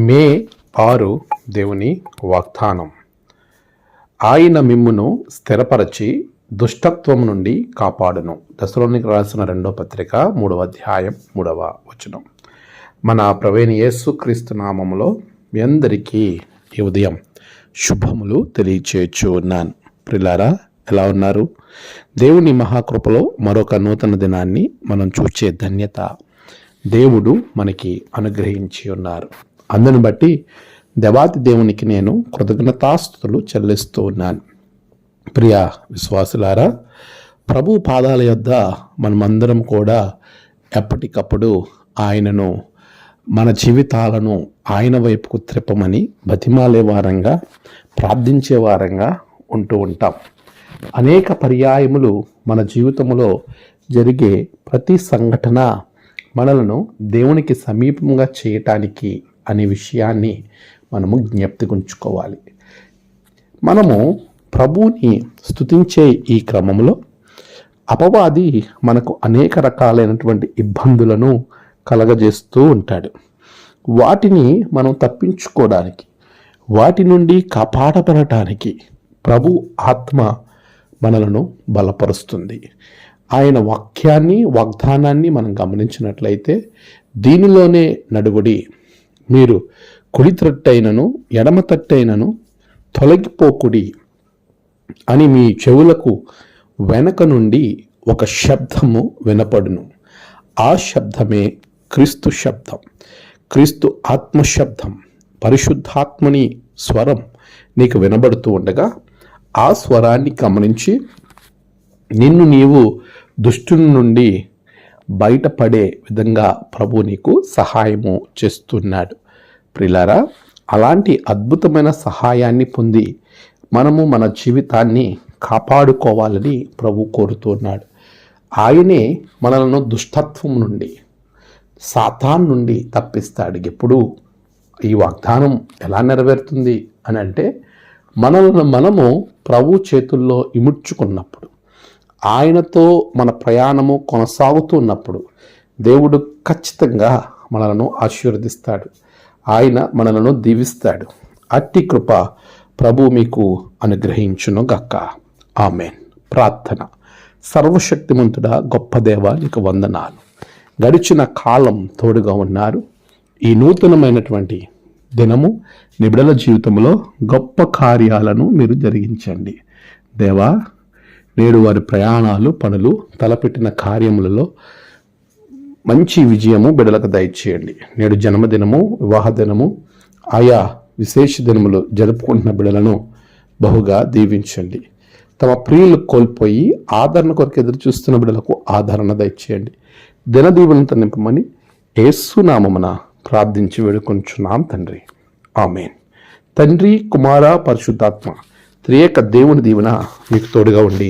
మే 6 దేవుని వాగ్దానం. ఆయన మిమ్మును స్థిరపరచి దుష్టత్వం నుండి కాపాడును. దశలోనికి రాసిన 2వ పత్రిక 3వ అధ్యాయం 3వ వచనం. మన ప్రభువైన యేసుక్రీస్తు నామములో మీ అందరికీ ఈ ఉదయం శుభములు తెలియచేయచ్చు ఉన్నాను. ప్రియులారా, ఎలా ఉన్నారు? దేవుని మహాకృపలో మరొక నూతన దినాన్ని మనం చూచే ధన్యత దేవుడు మనకి అనుగ్రహించి ఉన్నారు. అందుని బట్టి దేవాతి దేవునికి నేను కృతజ్ఞతాస్తుతులు చెల్లిస్తూ ఉన్నాను. ప్రియ విశ్వాసులారా, ప్రభు పాదాల యొద్ద మనమందరం కూడా ఎప్పటికప్పుడు ఆయనను, మన జీవితాలను ఆయన వైపుకు త్రిప్పమని బతిమాలే వారంగా, ప్రార్థించే వారంగా ఉంటూ ఉంటాం. అనేక పర్యాయములు మన జీవితంలో జరిగే ప్రతి సంఘటన మనలను దేవునికి సమీపంగా చేయటానికి అనే విషయాన్ని మనము జ్ఞప్తికుంచుకోవాలి. మనము ప్రభువుని స్తుతించే ఈ క్రమంలో అపవాది మనకు అనేక రకాలైనటువంటి ఇబ్బందులను కలగజేస్తూ ఉంటాడు. వాటిని మనం తప్పించుకోవడానికి, వాటి నుండి కాపాడబడటానికి ప్రభు ఆత్మ మనలను బలపరుస్తుంది. ఆయన వాక్యాన్ని, వాగ్దానాన్ని మనం గమనించినట్లయితే, దీనిలోనే నడుగుడి, మీరు కుడి తట్టైనను ఎడమ తట్టైనను తొలగిపోకుడి అని మీ చెవులకు వెనక నుండి ఒక శబ్దము వినపడును. ఆ శబ్దమే క్రీస్తు శబ్దం, క్రీస్తు ఆత్మశబ్దం, పరిశుద్ధాత్మని స్వరం నీకు వినబడుతూ ఉండగా ఆ స్వరాన్ని గమనించి నిన్ను నీవు దుష్టుని నుండి బయటపడే విధంగా ప్రభు నీకు సహాయము చేస్తున్నాడు. ప్రియులారా, అలాంటి అద్భుతమైన సహాయాన్ని పొంది మనము మన జీవితాన్ని కాపాడుకోవాలని ప్రభు కోరుతున్నాడు. ఆయనే మనలను దుష్టత్వం నుండి, సాతాన్ నుండి తప్పిస్తాడు. ఎప్పుడు ఈ వాగ్దానం ఎలా నెరవేరుతుంది అని అంటే, మనము ప్రభు చేతుల్లో ఇముడ్చుకున్నప్పుడు, ఆయనతో మన ప్రయాణము కొనసాగుతున్నప్పుడు దేవుడు ఖచ్చితంగా మనలను ఆశీర్వదిస్తాడు. ఆయన మనలను దీవిస్తాడు. అట్టి కృప ప్రభు మీకు అనుగ్రహించును గక్క. ఆమేన్. ప్రార్థన. సర్వశక్తిమంతుడా, గొప్ప దేవ, నీకు వందనాలు. గడిచిన కాలం తోడుగా ఉన్నారు. ఈ నూతనమైనటువంటి దినము నిబిడల జీవితంలో గొప్ప కార్యాలను మీరు జరిగించండి దేవా. నేడు వారి ప్రయాణాలు, పనులు, తలపెట్టిన కార్యములలో మంచి విజయము బిడలకు దయచేయండి. నేడు జన్మదినము, వివాహ దినము, ఆయా విశేష దినములు జరుపుకుంటున్న బిడలను బహుగా దీవించండి. తమ ప్రియులు కోల్పోయి ఆదరణ కొరకు ఎదురు చూస్తున్న బిడలకు ఆదరణ దయచేయండి. దినదీవులతో నింపమని యేసు నామమున ప్రార్థించి వేడుకొంచున్నాం తండ్రి. ఆమేన్. తండ్రి, కుమార, పరిశుద్ధాత్మ త్రియేక దేవుని దీవెన మీకు తోడుగా ఉండి